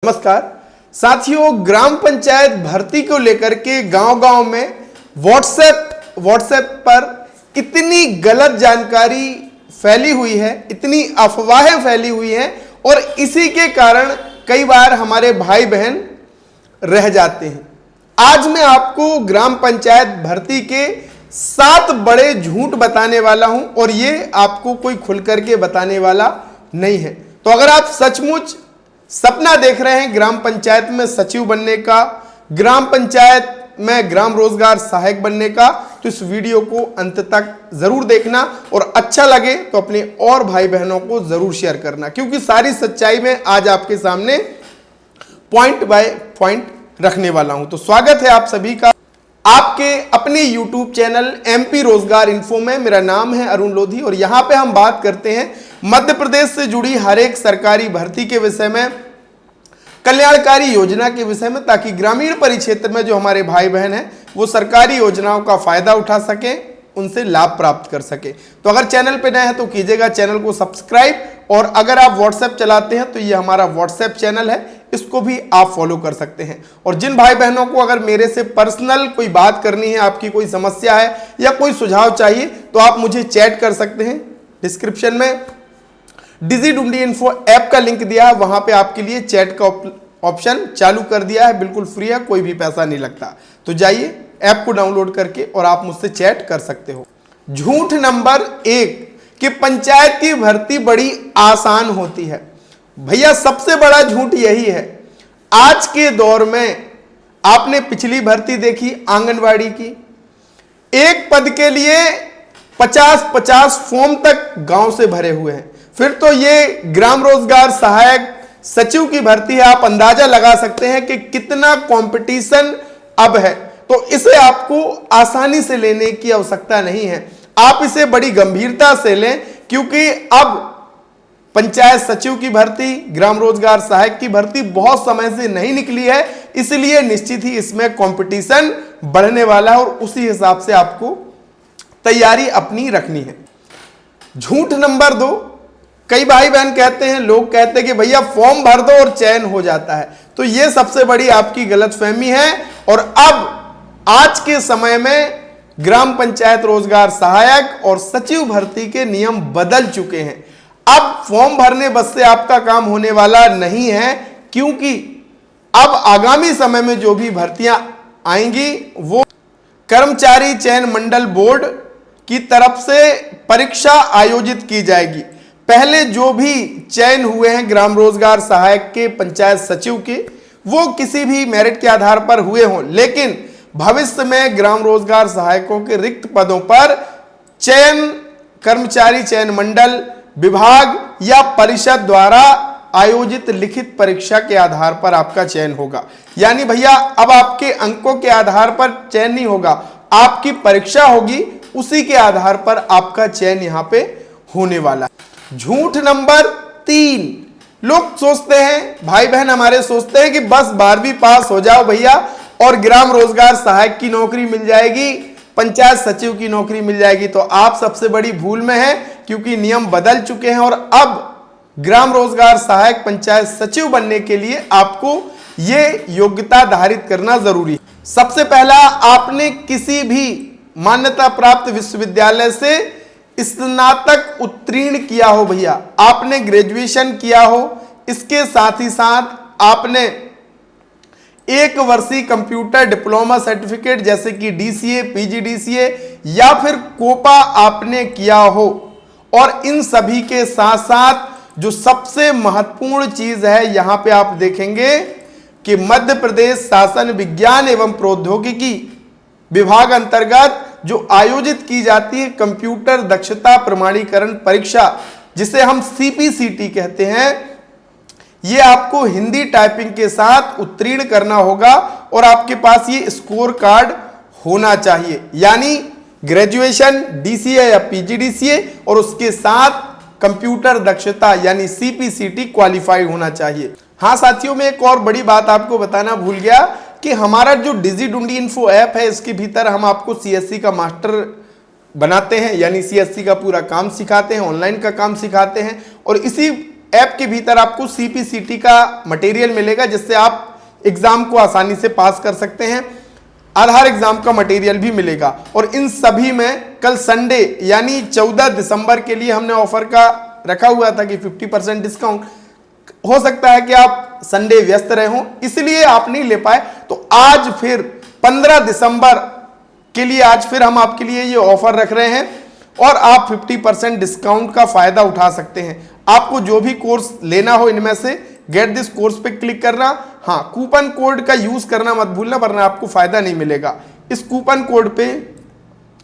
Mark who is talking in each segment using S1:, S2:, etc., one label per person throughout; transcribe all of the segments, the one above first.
S1: नमस्कार साथियों, ग्राम पंचायत भर्ती को लेकर के गांव-गांव में व्हाट्सएप पर इतनी गलत जानकारी फैली हुई है, इतनी अफवाहें फैली हुई हैं और इसी के कारण कई बार हमारे भाई बहन रह जाते हैं। आज मैं आपको ग्राम पंचायत भर्ती के 7 बड़े झूठ बताने वाला हूं और ये आपको कोई खुल करके बताने वाला नहीं है। तो अगर आप सचमुच सपना देख रहे हैं ग्राम पंचायत में सचिव बनने का, ग्राम पंचायत में ग्राम रोजगार सहायक बनने का, तो इस वीडियो को अंत तक जरूर देखना और अच्छा लगे तो अपने और भाई बहनों को जरूर शेयर करना, क्योंकि सारी सच्चाई में आज आपके सामने पॉइंट बाय पॉइंट रखने वाला हूं। तो स्वागत है आप सभी का आपके अपने YouTube चैनल MP रोजगार इन्फो में। मेरा नाम है अरुण लोधी और यहां पे हम बात करते हैं मध्य प्रदेश से जुड़ी हर एक सरकारी भर्ती के विषय में, कल्याणकारी योजना के विषय में, ताकि ग्रामीण परिक्षेत्र में जो हमारे भाई बहन हैं वो सरकारी योजनाओं का फायदा उठा सके, उनसे लाभ प्राप्त कर सके। तो अगर चैनल पे नए हैं तो कीजिएगा चैनल को सब्सक्राइब, और अगर आप व्हाट्सएप चलाते हैं तो ये हमारा व्हाट्सएप चैनल है, इसको भी आप फॉलो कर सकते हैं। और जिन भाई बहनों को अगर मेरे से पर्सनल कोई बात करनी है, आपकी कोई समस्या है या कोई सुझाव चाहिए, तो आप मुझे चैट कर सकते हैं। डिस्क्रिप्शन में डिजिडुंडी-इन्फो ऐप का लिंक दिया है, वहां पे आपके लिए चैट का ऑप्शन चालू कर दिया है, बिल्कुल फ्री है, कोई भी पैसा नहीं लगता। तो जाइए ऐप को डाउनलोड करके और आप मुझसे चैट कर सकते हो। झूठ नंबर 1 कि पंचायत की भर्ती बड़ी आसान होती है। भैया सबसे बड़ा झूठ यही है। आज के दौर में आपने पिछली भर्ती देखी आंगनवाड़ी की, एक पद के लिए 50-50 फॉर्म तक गांव से भरे हुए हैं। फिर तो ये ग्राम रोजगार सहायक सचिव की भर्ती है, आप अंदाजा लगा सकते हैं कि कितना कंपटीशन अब है। तो इसे आपको आसानी से लेने की आवश्यकता नहीं है, आप इसे बड़ी गंभीरता से लें, क्योंकि अब पंचायत सचिव की भर्ती, ग्राम रोजगार सहायक की भर्ती बहुत समय से नहीं निकली है, इसलिए निश्चित ही इसमें कंपटीशन बढ़ने वाला है और उसी हिसाब से आपको तैयारी अपनी रखनी है। झूठ नंबर 2, कई भाई बहन कहते हैं, लोग कहते हैं कि भैया फॉर्म भर दो और चयन हो जाता है। तो यह सबसे बड़ी आपकी गलतफहमी है और अब आज के समय में ग्राम पंचायत रोजगार सहायक और सचिव भर्ती के नियम बदल चुके हैं। अब फॉर्म भरने बस से आपका काम होने वाला नहीं है, क्योंकि अब आगामी समय में जो भी भर्तियां आएंगी वो कर्मचारी चयन मंडल बोर्ड की तरफ से परीक्षा आयोजित की जाएगी। पहले जो भी चयन हुए हैं ग्राम रोजगार सहायक के, पंचायत सचिव के, वो किसी भी मेरिट के आधार पर हुए हों, लेकिन भविष्य में ग्राम रोजगार सहायकों के रिक्त पदों पर चयन कर्मचारी चयन मंडल, विभाग या परिषद द्वारा आयोजित लिखित परीक्षा के आधार पर आपका चयन होगा। यानी भैया अब आपके अंकों के आधार पर चयन नहीं होगा, आपकी परीक्षा होगी, उसी के आधार पर आपका चयन यहां पे होने वाला है। झूठ नंबर 3, लोग सोचते हैं, भाई बहन हमारे सोचते हैं कि बस 12वीं पास हो जाओ भैया और ग्राम रोजगार सहायक की नौकरी मिल जाएगी, पंचायत सचिव की नौकरी मिल जाएगी। तो आप सबसे बड़ी भूल में हैं, क्योंकि नियम बदल चुके हैं और अब ग्राम रोजगार सहायक पंचायत सचिव बनने के लिए आपको ये योग्यता धारित करना जरूरी है। सबसे पहला, आपने किसी भी मान्यता प्राप्त विश्वविद्यालय से स्नातक उत्तीर्ण किया हो भैया, आपने ग्रेजुएशन किया हो, इसके साथ ही साथ आपने 1 वर्षीय कंप्यूटर डिप्लोमा सर्टिफिकेट जैसे कि DCA, PGDCA या फिर कोपा आपने किया हो। और इन सभी के साथ साथ जो सबसे महत्वपूर्ण चीज है, यहां पे आप देखेंगे कि मध्य प्रदेश शासन विज्ञान एवं प्रौद्योगिकी विभाग अंतर्गत जो आयोजित की जाती है कंप्यूटर दक्षता प्रमाणीकरण परीक्षा, जिसे हम CPCT कहते हैं, ये आपको हिंदी टाइपिंग के साथ उत्तीर्ण करना होगा और आपके पास ये स्कोर कार्ड होना चाहिए, यानी ग्रेजुएशन DCA या PGDCA और उसके साथ कंप्यूटर दक्षता यानी CPCT क्वालिफाई होना चाहिए। हाँ साथियों, में एक और बड़ी बात आपको बताना भूल गया कि हमारा जो डिजिडुंडी-इन्फो ऐप है, इसके भीतर हम आपको CSC का मास्टर बनाते हैं, यानी CSC का पूरा काम सिखाते हैं, ऑनलाइन का काम सिखाते हैं और इसी ऐप के भीतर आपको CPCT का मटेरियल मिलेगा, जिससे आप एग्जाम को आसानी से पास कर सकते हैं। आधार एग्जाम का मटेरियल भी मिलेगा। और इन सभी में कल संडे यानी 14 दिसंबर के लिए हमने ऑफर का रखा हुआ था कि 50% डिस्काउंट। हो सकता है कि आप संडे व्यस्त रहे हों, इसलिए आप नहीं ले पाए। तो आज फिर 15 दिसंबर के लिए आज फिर हम आपके लिए ये ऑफर रख रहे हैं और आप 50% डिस्काउंट का फायदा उठा सकते हैं। आपको जो भी कोर्स लेना हो इनमें से गेट दिस कोर्स पे क्लिक करना। हाँ, कूपन कोड का यूज करना मत भूलना, वरना आपको फायदा नहीं मिलेगा। इस कूपन कोड पे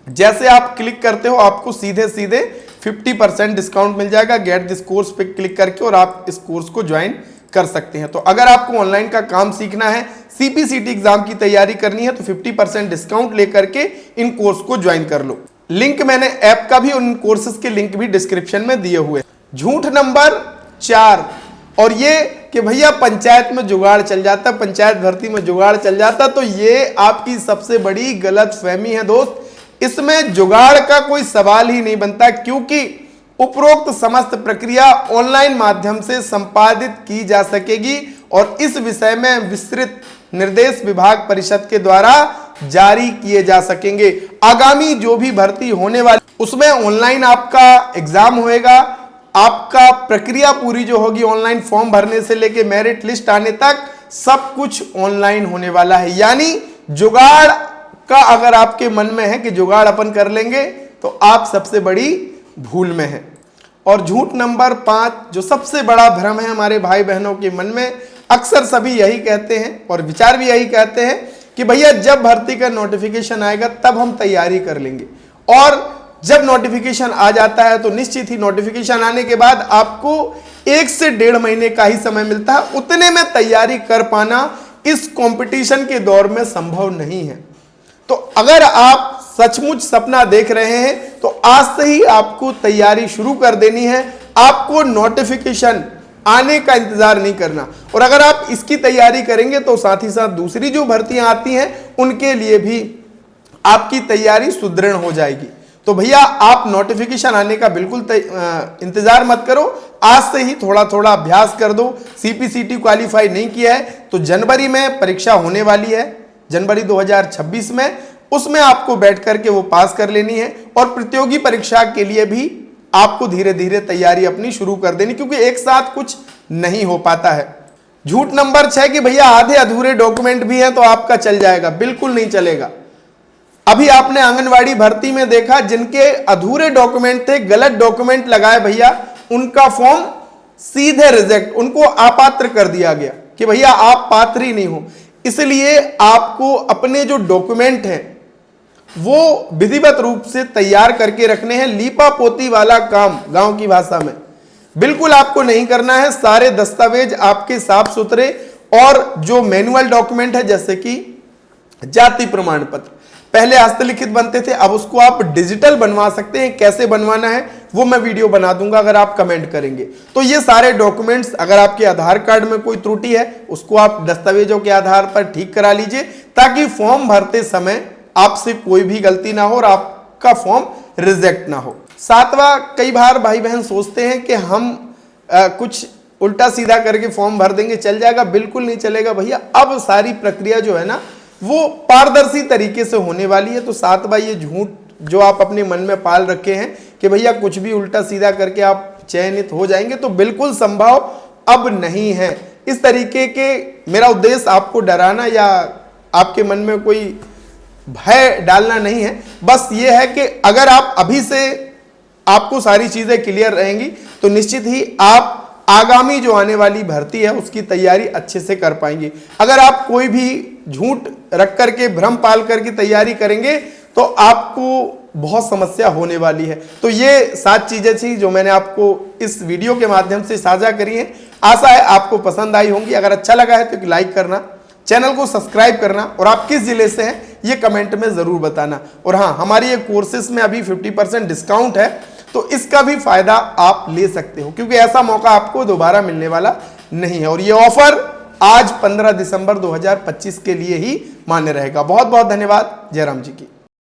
S1: जैसे आप क्लिक करते हो आपको सीधे सीधे 50% डिस्काउंट मिल जाएगा गेट दिस कोर्स पे क्लिक करके, और आप इस कोर्स को ज्वाइन कर सकते हैं। तो अगर आपको ऑनलाइन का काम सीखना है, CPCT एग्जाम की तैयारी करनी है, तो 50% डिस्काउंट लेकर के इन कोर्स को ज्वाइन कर लो। लिंक मैंने ऐप का भी और इन कोर्सेज के लिंक भी डिस्क्रिप्शन में दिए हुए। झूठ नंबर 4, और ये कि भैया पंचायत में जुगाड़ चल जाता, पंचायत भर्ती में जुगाड़ चल जाता, तो ये आपकी सबसे बड़ी गलतफहमी है दोस्त। इसमें जुगाड़ का कोई सवाल ही नहीं बनता, क्योंकि उपरोक्त समस्त प्रक्रिया ऑनलाइन माध्यम से संपादित की जा सकेगी और इस विषय में विस्तृत निर्देश विभाग परिषद के द्वारा जारी किए जा सकेंगे। आगामी जो भी भर्ती होने वाली उसमें ऑनलाइन आपका एग्जाम होएगा। आपका प्रक्रिया पूरी जो होगी ऑनलाइन, फॉर्म भरने से लेके मेरिट लिस्ट आने तक सब कुछ ऑनलाइन होने वाला है। यानी जुगाड़ का अगर आपके मन में है कि जुगाड़ अपन कर लेंगे, तो आप सबसे बड़ी भूल में हैं। और झूठ नंबर 5, जो सबसे बड़ा भ्रम है हमारे भाई बहनों के मन में, अक्सर सभी यही कहते हैं और विचार भी यही कहते हैं कि भैया जब भर्ती का नोटिफिकेशन आएगा तब हम तैयारी कर लेंगे। और जब नोटिफिकेशन आ जाता है तो निश्चित ही नोटिफिकेशन आने के बाद आपको 1 से 1.5 महीने का ही समय मिलता है। उतने में तैयारी कर पाना इस कंपटीशन के दौर में संभव नहीं है। तो अगर आप सचमुच सपना देख रहे हैं तो आज से ही आपको तैयारी शुरू कर देनी है। आपको नोटिफिकेशन आने का इंतजार नहीं करना। और अगर आप इसकी तैयारी करेंगे तो साथ ही साथ दूसरी जो भर्तियां आती हैं उनके लिए भी आपकी तैयारी सुदृढ़ हो जाएगी। तो भैया आप नोटिफिकेशन आने का बिल्कुल इंतजार मत करो, आज से ही थोड़ा थोड़ा अभ्यास कर दो। CPCT क्वालिफाई नहीं किया है तो जनवरी में परीक्षा होने वाली है, जनवरी 2026 में, उसमें आपको बैठ करके वो पास कर लेनी है। और प्रतियोगी परीक्षा के लिए भी आपको धीरे धीरे तैयारी अपनी शुरू कर देनी, क्योंकि एक साथ कुछ नहीं हो पाता है। झूठ नंबर 6 कि भैया आधे अधूरे डॉक्यूमेंट भी हैं तो आपका चल जाएगा। बिल्कुल नहीं चलेगा। अभी आपने आंगनवाड़ी भर्ती में देखा, जिनके अधूरे डॉक्यूमेंट थे, गलत डॉक्यूमेंट लगाए भैया, उनका फॉर्म सीधे रिजेक्ट, उनको अपात्र कर दिया गया कि भैया आप पात्र ही नहीं हो। इसलिए आपको अपने जो डॉक्यूमेंट हैं वो विधिवत रूप से तैयार करके रखने हैं। लीपा पोती वाला काम गांव की भाषा में बिल्कुल आपको नहीं करना है। सारे दस्तावेज आपके साफ सुथरे, और जो मैनुअल डॉक्यूमेंट है जैसे कि जाति प्रमाण पत्र, पहले हस्तलिखित बनते थे, अब उसको आप डिजिटल बनवा सकते हैं। कैसे बनवाना है वो मैं वीडियो बना दूंगा अगर आप कमेंट करेंगे। तो ये सारे डॉक्यूमेंट्स, अगर आपके आधार कार्ड में कोई त्रुटि है उसको आप दस्तावेजों के आधार पर ठीक करा लीजिए, ताकि फॉर्म भरते समय आपसे कोई भी गलती ना हो और आपका फॉर्म रिजेक्ट ना हो। 7वां, कई बार भाई बहन सोचते हैं कि हम कुछ उल्टा सीधा करके फॉर्म भर देंगे चल जाएगा। बिल्कुल नहीं चलेगा भैया। अब सारी प्रक्रिया जो है ना वो पारदर्शी तरीके से होने वाली है। तो 7वां ये झूठ जो आप अपने मन में पाल रखे हैं कि भैया कुछ भी उल्टा सीधा करके आप चयनित हो जाएंगे, तो बिल्कुल संभव अब नहीं है। इस तरीके के, मेरा उद्देश्य आपको डराना या आपके मन में कोई भय डालना नहीं है। बस ये है कि अगर आप अभी से आपको सारी चीजें क्लियर रहेंगी तो निश्चित ही आप आगामी जो आने वाली भर्ती है उसकी तैयारी अच्छे से कर पाएंगे। अगर आप कोई भी झूठ रख करके, भ्रम पाल करके तैयारी करेंगे तो आपको बहुत समस्या होने वाली है। तो ये 7 चीजें थी जो मैंने आपको इस वीडियो के माध्यम से साझा करी हैं। आशा है आपको पसंद आई होंगी। अगर अच्छा लगा है तो लाइक करना, चैनल को सब्सक्राइब करना, और आप किस जिले से हैं ये कमेंट में जरूर बताना। और हाँ, हमारी ये कोर्सेज में अभी 50% डिस्काउंट है, तो इसका भी फायदा आप ले सकते हो, क्योंकि ऐसा मौका आपको दोबारा मिलने वाला नहीं है। और ये ऑफर आज 15 दिसंबर 2025 के लिए ही मान्य रहेगा। बहुत बहुत धन्यवाद। जयराम जी की।